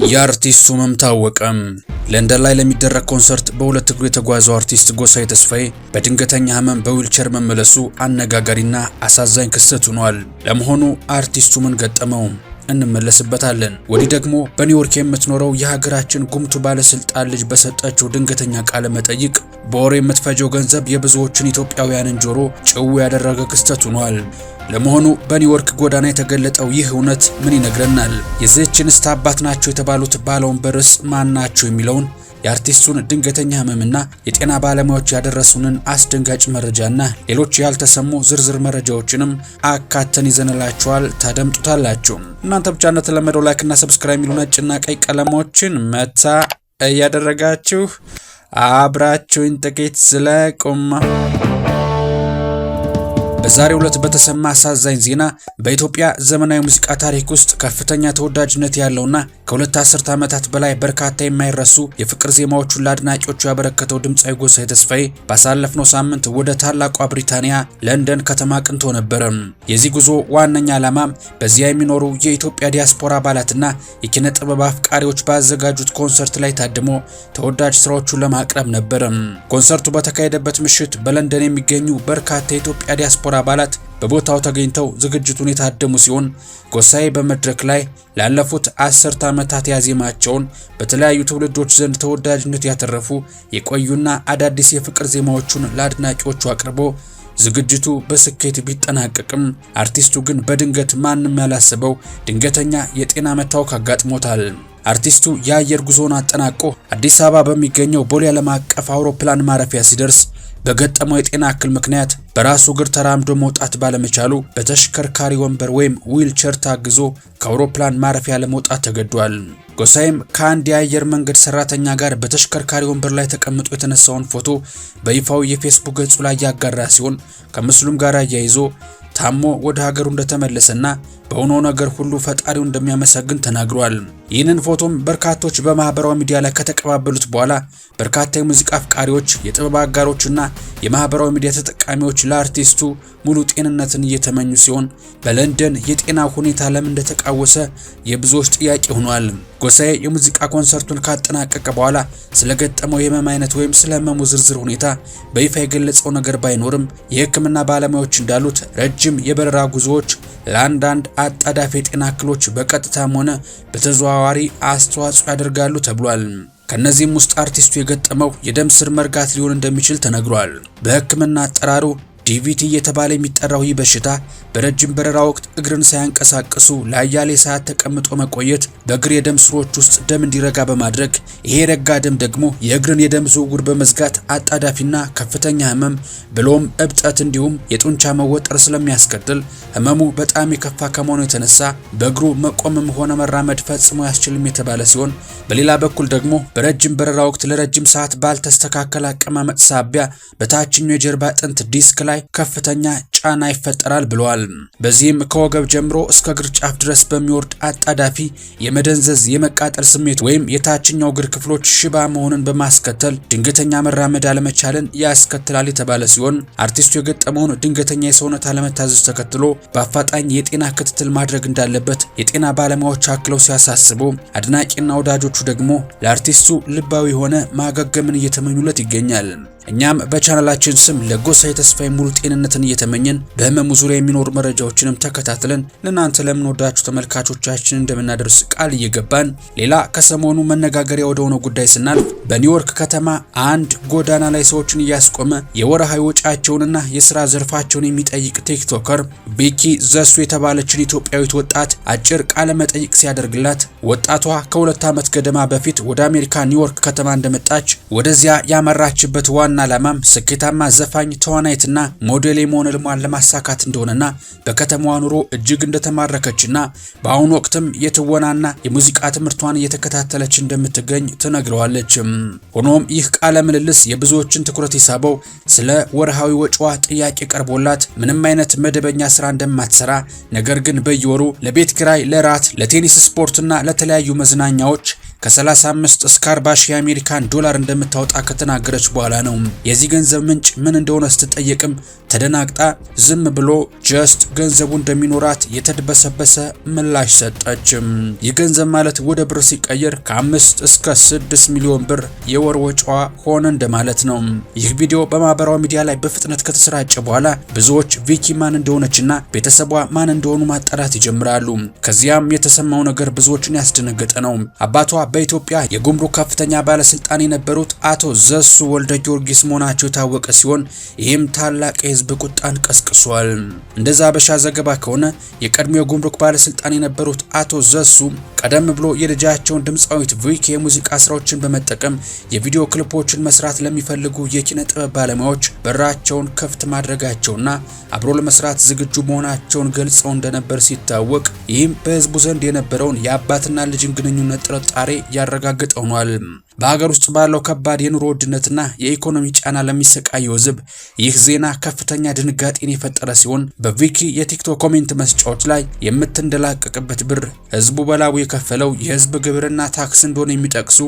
የአርቲስቱ ህመም ታወቀም። ለንደን ላይ ለሚደረግ ኮንሰርት በሁለት እግሩ የተጓዘው አርቲስት ጎሳዬ ተስፋዬ በድንገተኛ ህመም በዊልቸር መመለሱ አነጋጋሪና አሳዛኝ ክስተት ሆኗል። ለመሆኑ አርቲስቱ ምን ገጠመው? እንመለስበታለን። ወዲህ ደግሞ በኒውዮርክ የምትኖረው የሀገራችን ጉምቱ ባለስልጣን ልጅ በሰጠችው ድንገተኛ ቃለ መጠይቅ በወሬ የምትፈጀው ገንዘብ የብዙዎችን ኢትዮጵያውያንን ጆሮ ጭው ያደረገ ክስተት ሆኗል። ለመሆኑ በኒውዮርክ ጎዳና የተገለጠው ይህ እውነት ምን ይነግረናል? የዚህች እንስት አባት ናቸው የተባሉት ባለወንበርስ ማን ናቸው የሚለውን የአርቲስቱን ድንገተኛ ህመምና የጤና ባለሙያዎች ያደረሱንን አስደንጋጭ መረጃና ሌሎች ያልተሰሙ ዝርዝር መረጃዎችንም አካተን ይዘንላችኋል። ታደምጡታላችሁ። እናንተ ብቻ እንደተለመደው ላይክ እና ሰብስክራይብ የሚሉ ነጭና ቀይ ቀለሞችን መታ እያደረጋችሁ አብራችሁን ጥቂት ስለቁም። በዛሬው ዕለት በተሰማ አሳዛኝ ዜና በኢትዮጵያ ዘመናዊ ሙዚቃ ታሪክ ውስጥ ከፍተኛ ተወዳጅነት ያለውና ከሁለት አስርት ዓመታት በላይ በርካታ የማይረሱ የፍቅር ዜማዎቹን ለአድናቂዎቹ ያበረከተው ድምፃዊ ጎሳዬ ተስፋዬ ባሳለፍነው ሳምንት ወደ ታላቋ ብሪታንያ ለንደን ከተማ አቅንቶ ነበር። የዚህ ጉዞ ዋነኛ ዓላማም በዚያ የሚኖሩ የኢትዮጵያ ዲያስፖራ አባላትና የኪነ ጥበብ አፍቃሪዎች ባዘጋጁት ኮንሰርት ላይ ታድሞ ተወዳጅ ስራዎቹን ለማቅረብ ነበር። ኮንሰርቱ በተካሄደበት ምሽት በለንደን የሚገኙ በርካታ የኢትዮጵያ ዲያስፖራ አባላት በቦታው ተገኝተው ዝግጅቱን የታደሙ ሲሆን ጎሳዬ በመድረክ ላይ ላለፉት 10 ዓመታት ያዜማቸውን በተለያዩ ትውልዶች ዘንድ ተወዳጅነት ያተረፉ የቆዩና አዳዲስ የፍቅር ዜማዎቹን ለአድናቂዎቹ አቅርቦ ዝግጅቱ በስኬት ቢጠናቀቅም አርቲስቱ ግን በድንገት ማንም ያላሰበው ድንገተኛ የጤና መታወክ አጋጥሞታል። አርቲስቱ የአየር ጉዞውን አጠናቆ አዲስ አበባ በሚገኘው ቦሌ ዓለም አቀፍ አውሮፕላን ማረፊያ ሲደርስ በገጠመው የጤና እክል ምክንያት በራሱ እግር ተራምዶ መውጣት ባለመቻሉ በተሽከርካሪ ወንበር ወይም ዊልቸር ታግዞ ከአውሮፕላን ማረፊያ ለመውጣት ተገዷል። ጎሳዬም ከአንድ የአየር መንገድ ሰራተኛ ጋር በተሽከርካሪ ወንበር ላይ ተቀምጦ የተነሳውን ፎቶ በይፋው የፌስቡክ ገጹ ላይ ያጋራ ሲሆን ከምስሉም ጋር አያይዞ ታሞ ወደ ሀገሩ እንደተመለሰና በሆነው ነገር ሁሉ ፈጣሪውን እንደሚያመሰግን ተናግሯል። ይህንን ፎቶም በርካቶች በማህበራዊ ሚዲያ ላይ ከተቀባበሉት በኋላ በርካታ የሙዚቃ አፍቃሪዎች፣ የጥበብ አጋሮችና የማህበራዊ ሚዲያ ተጠቃሚዎች ለአርቲስቱ ሙሉ ጤንነትን እየተመኙ ሲሆን በለንደን የጤና ሁኔታ ለምን እንደተቃወሰ የብዙዎች ጥያቄ ሆኗል። ጎሳዬ የሙዚቃ ኮንሰርቱን ካጠናቀቀ በኋላ ስለገጠመው የህመም አይነት ወይም ስለ ህመሙ ዝርዝር ሁኔታ በይፋ የገለጸው ነገር ባይኖርም የሕክምና ባለሙያዎች እንዳሉት ረጅም የበረራ ጉዞዎች ለአንዳንድ አጣዳፊ የጤና እክሎች በቀጥታም ሆነ በተዘዋዋሪ አስተዋጽኦ ያደርጋሉ ተብሏል። ከነዚህም ውስጥ አርቲስቱ የገጠመው የደም ስር መርጋት ሊሆን እንደሚችል ተነግሯል። በሕክምና አጠራሩ ዲቪቲ እየተባለ የሚጠራው ይህ በሽታ በረጅም በረራ ወቅት እግርን ሳያንቀሳቅሱ ለአያሌ ሰዓት ተቀምጦ መቆየት በእግር የደም ስሮች ውስጥ ደም እንዲረጋ በማድረግ ይሄ ረጋ ደም ደግሞ የእግርን የደም ዝውውር በመዝጋት አጣዳፊና ከፍተኛ ህመም ብሎም እብጠት እንዲሁም የጡንቻ መወጠር ስለሚያስከትል ህመሙ በጣም የከፋ ከመሆኑ የተነሳ በእግሩ መቆምም ሆነ መራመድ ፈጽሞ ያስችልም የተባለ ሲሆን በሌላ በኩል ደግሞ በረጅም በረራ ወቅት ለረጅም ሰዓት ባልተስተካከለ አቀማመጥ ሳቢያ በታችኛው የጀርባ አጥንት ዲስክ ላይ ከፍተኛ ጫና ይፈጠራል ብለዋል። በዚህም ከወገብ ጀምሮ እስከ እግር ጫፍ ድረስ በሚወርድ አጣዳፊ የመደንዘዝ የመቃጠል ስሜት ወይም የታችኛው እግር ክፍሎች ሽባ መሆንን በማስከተል ድንገተኛ መራመድ አለመቻልን ያስከትላል የተባለ ሲሆን አርቲስቱ የገጠመውን ድንገተኛ የሰውነት አለመታዘዝ ተከትሎ በአፋጣኝ የጤና ክትትል ማድረግ እንዳለበት የጤና ባለሙያዎች አክለው ሲያሳስቡ፣ አድናቂና ወዳጆቹ ደግሞ ለአርቲስቱ ልባዊ የሆነ ማገገምን እየተመኙለት ይገኛል። እኛም በቻናላችን ስም ለጎሳዬ ተስፋዬ ሙሉ ጤንነትን እየተመኘን በህመሙ ዙሪያ የሚኖሩ መረጃዎችንም ተከታትለን ለናንተ ለምንወዳችሁ ተመልካቾቻችን እንደምናደርስ ቃል እየገባን ሌላ ከሰሞኑ መነጋገሪያ ወደ ሆነው ጉዳይ ስናልፍ በኒውዮርክ ከተማ አንድ ጎዳና ላይ ሰዎችን እያስቆመ የወርሃዊ ወጪያቸውንና የስራ ዘርፋቸውን የሚጠይቅ ቲክቶከር ቢኪ ዘሱ የተባለችን ኢትዮጵያዊት ወጣት አጭር ቃለ መጠይቅ ሲያደርግላት ወጣቷ ከ2 ዓመት ገደማ በፊት ወደ አሜሪካ ኒውዮርክ ከተማ እንደመጣች ወደዚያ ያመራችበት ዋና ዓላማም ስኬታማ ዘፋኝ ተዋናይትና ሞዴል የመሆን ህልሟን ለማሳካት እንደሆነና በከተማዋ ኑሮ እጅግ እንደተማረከችና በአሁኑ ወቅትም የትወናና የሙዚቃ ትምህርቷን እየተከታተለች እንደምትገኝ ትነግረዋለች። ሆኖም ይህ ቃለ ምልልስ የብዙዎችን ትኩረት ይሳበው ስለ ወርሃዊ ወጪዋ ጥያቄ ቀርቦላት ምንም አይነት መደበኛ ስራ እንደማትሰራ ነገር ግን በየወሩ ለቤት ኪራይ፣ ለራት፣ ለቴኒስ ስፖርትና ለተለያዩ መዝናኛዎች ከ35 እስከ 40 ሺህ የአሜሪካን ዶላር እንደምታወጣ ከተናገረች በኋላ ነው። የዚህ ገንዘብ ምንጭ ምን እንደሆነ ስትጠየቅም ተደናግጣ ዝም ብሎ ጀስት ገንዘቡ እንደሚኖራት የተድበሰበሰ ምላሽ ሰጠችም። ይህ ገንዘብ ማለት ወደ ብር ሲቀየር ከ5 እስከ 6 ሚሊዮን ብር የወር ወጪዋ ሆነ እንደማለት ነው። ይህ ቪዲዮ በማህበራዊ ሚዲያ ላይ በፍጥነት ከተሰራጨ በኋላ ብዙዎች ቪኪ ማን እንደሆነችና ቤተሰቧ ማን እንደሆኑ ማጣራት ይጀምራሉ። ከዚያም የተሰማው ነገር ብዙዎችን ያስደነገጠ ነው። አባቷ በኢትዮጵያ የጉምሩክ ከፍተኛ ባለስልጣን የነበሩት አቶ ዘሱ ወልደ ጊዮርጊስ መሆናቸው የታወቀ ሲሆን ይህም ታላቅ የህዝብ ቁጣን ቀስቅሷል። እንደዛ በሻ ዘገባ ከሆነ የቀድሞ የጉምሩክ ባለስልጣን የነበሩት አቶ ዘሱ ቀደም ብሎ የልጃቸውን ድምፃዊት ቪኪ የሙዚቃ ስራዎችን በመጠቀም የቪዲዮ ክሊፖችን መስራት ለሚፈልጉ የኪነ ጥበብ ባለሙያዎች በራቸውን ክፍት ማድረጋቸውና አብሮ ለመስራት ዝግጁ መሆናቸውን ገልጸው እንደነበር ሲታወቅ ይህም በህዝቡ ዘንድ የነበረውን የአባትና ልጅን ግንኙነት ጥርጣሬ ያረጋገጠ ሆኗል። በሀገር ውስጥ ባለው ከባድ የኑሮ ውድነትና የኢኮኖሚ ጫና ለሚሰቃየው ህዝብ ይህ ዜና ከፍተኛ ድንጋጤን የፈጠረ ሲሆን በቪኪ የቲክቶክ ኮሜንት መስጫዎች ላይ የምትንደላቀቅበት ብር ህዝቡ በላቡ የከፈለው የህዝብ ግብርና ታክስ እንደሆነ የሚጠቅሱ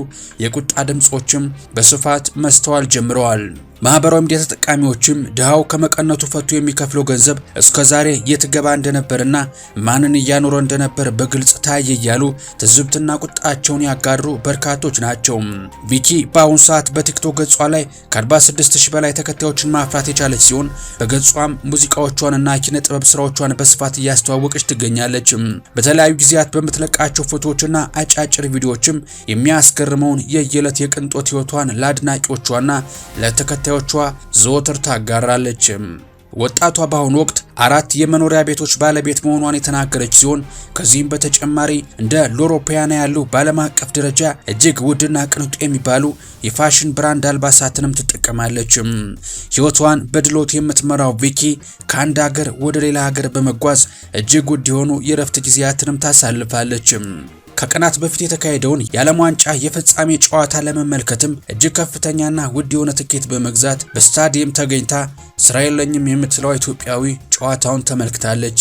የቁጣ ድምጾችም በስፋት መስተዋል ጀምረዋል። ማህበራዊ ሚዲያ ተጠቃሚዎችም ድሃው ከመቀነቱ ፈቶ የሚከፍለው ገንዘብ እስከዛሬ የት ገባ እንደነበርና ማንን እያኖረ እንደነበር በግልጽ ታየ እያሉ ትዝብትና ቁጣቸውን ያጋሩ በርካቶች ናቸው። ቪኪ በአሁኑ ሰዓት በቲክቶክ ገጿ ላይ ከ46000 በላይ ተከታዮችን ማፍራት የቻለች ሲሆን በገጿም ሙዚቃዎቿንና ኪነ ጥበብ ስራዎቿን በስፋት እያስተዋወቀች ትገኛለች። በተለያዩ ጊዜያት በምትለቃቸው ፎቶዎችና አጫጭር ቪዲዮዎችም የሚያስገርመውን የየዕለት የቅንጦት ህይወቷን ለአድናቂዎቿና ለተከታዮቿ ዘወትር ታጋራለች። ወጣቷ በአሁኑ ወቅት 4 የመኖሪያ ቤቶች ባለቤት መሆኗን የተናገረች ሲሆን ከዚህም በተጨማሪ እንደ ሎሮፒያና ያሉ በዓለም አቀፍ ደረጃ እጅግ ውድና ቅንጡ የሚባሉ የፋሽን ብራንድ አልባሳትንም ትጠቀማለች። ህይወቷን በድሎት የምትመራው ቪኪ ከአንድ ሀገር ወደ ሌላ ሀገር በመጓዝ እጅግ ውድ የሆኑ የረፍት ጊዜያትንም ታሳልፋለች። ከቀናት በፊት የተካሄደውን የዓለም ዋንጫ የፍጻሜ ጨዋታ ለመመልከትም እጅግ ከፍተኛና ውድ የሆነ ትኬት በመግዛት በስታዲየም ተገኝታ ስራ የለኝም የምትለው ኢትዮጵያዊ ጨዋታውን ተመልክታለች።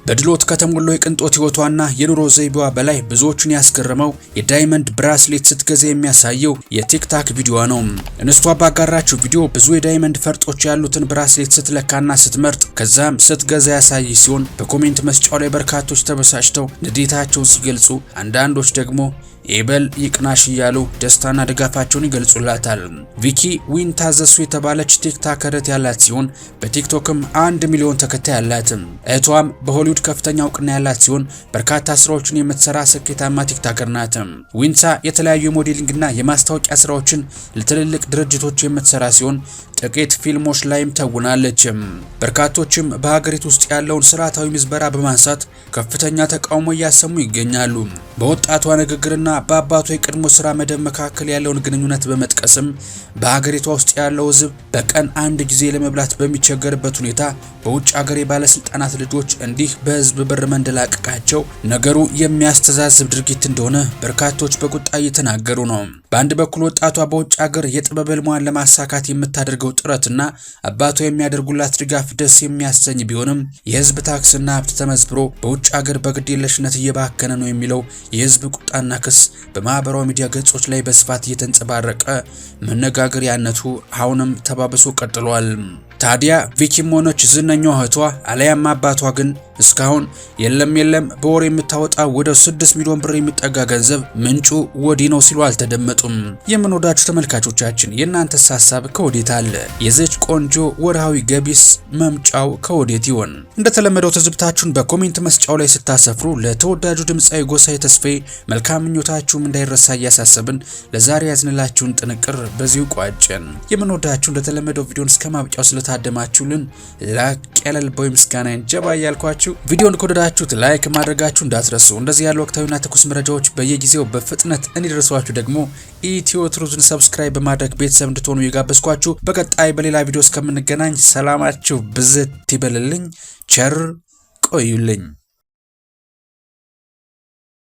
በድሎት ከተሞላው የቅንጦት ህይወቷና የኑሮ ዘይቤዋ በላይ ብዙዎችን ያስገረመው የዳይመንድ ብራስሌት ስትገዛ የሚያሳየው የቲክታክ ቪዲዮዋ ነው። እንስቷ ባጋራችው ቪዲዮ ብዙ የዳይመንድ ፈርጦች ያሉትን ብራስሌት ስትለካና ስትመርጥ ከዛም ስትገዛ ያሳይ ሲሆን በኮሜንት መስጫው ላይ በርካቶች ተበሳጭተው ንዴታቸውን ሲገልጹ፣ አንዳንዶች ደግሞ ኤበል ይቅናሽ እያሉ ደስታና ድጋፋቸውን ይገልጹላታል። ቪኪ ዊንታ ዘሱ የተባለች ቲክታከር ያላት ሲሆን በቲክቶክም 1 ሚሊዮን ተከታይ ያላት። እህቷም በሆሊውድ ከፍተኛ እውቅና ያላት ሲሆን በርካታ ስራዎችን የምትሰራ ስኬታማ ቲክታከር ናት። ዊንታ የተለያዩ የሞዴሊንግና የማስታወቂያ ስራዎችን ለትልልቅ ድርጅቶች የምትሰራ ሲሆን ጥቂት ፊልሞች ላይም ተውናለች። በርካቶችም በሀገሪቱ ውስጥ ያለውን ስርዓታዊ ምዝበራ በማንሳት ከፍተኛ ተቃውሞ እያሰሙ ይገኛሉ። በወጣቷ ንግግርና በአባቷ የቀድሞ ስራ መደብ መካከል ያለውን ግንኙነት በመጥቀስም በሀገሪቷ ውስጥ ያለው ህዝብ በቀን 1 ጊዜ ለመብላት በሚቸገርበት ሁኔታ በውጭ ሀገር የባለስልጣናት ልጆች እንዲህ በህዝብ ብር መንደላቀቃቸው ነገሩ የሚያስተዛዝብ ድርጊት እንደሆነ በርካቶች በቁጣ እየተናገሩ ነው። በአንድ በኩል ወጣቷ በውጭ ሀገር የጥበብ ህልሟን ለማሳካት የምታደርገው ጥረትና አባቷ የሚያደርጉላት ድጋፍ ደስ የሚያሰኝ ቢሆንም የህዝብ ታክስና ሀብት ተመዝብሮ በውጭ ሀገር በግዴለሽነት እየባከነ ነው የሚለው የህዝብ ቁጣና ክስ በማህበራዊ ሚዲያ ገጾች ላይ በስፋት እየተንጸባረቀ መነጋገሪያነቱ አሁንም ተባብሶ ቀጥሏል። ታዲያ ቪኪም ሆነች ዝነኛዋ እህቷ አለያም አባቷ ግን እስካሁን የለም በወር የምታወጣው ወደ 6 ሚሊዮን ብር የሚጠጋ ገንዘብ ምንጩ ወዲህ ነው ሲሉ አልተደመጡም። የምንወዳችሁ ተመልካቾቻችን የእናንተስ ሐሳብ ከወዴት አለ? የዚች ቆንጆ ወርሃዊ ገቢስ መምጫው ከወዴት ይሆን? እንደተለመደው ትዝብታችሁን በኮሜንት መስጫው ላይ ስታሰፍሩ ለተወዳጁ ድምጻዊ ጎሳዬ ተስፋዬ መልካም ምኞታችሁም እንዳይረሳ እያሳሰብን ለዛሬ ያዝንላችሁን ጥንቅር በዚሁ ቋጨን። የምንወዳችሁ እንደተለመደው ቪዲዮን እስከማብቂያው ስለታደማችሁልን ላቅ ያለ ልባዊ ምስጋና እንጀባ ያልኳችሁ ቪዲዮን ከወደዳችሁት ላይክ ማድረጋችሁ እንዳትረሱ። እንደዚህ ያሉ ወቅታዊና ትኩስ መረጃዎች በየጊዜው በፍጥነት እንዲደርሷችሁ ደግሞ ኢትዮ ትሩዝን ሰብስክራይብ በማድረግ ቤተሰብ እንድትሆኑ እየጋበዝኳችሁ በቀጣይ በሌላ ቪዲዮ እስከምንገናኝ ሰላማችሁ ብዝት ይበልልኝ። ቸር ቆዩልኝ።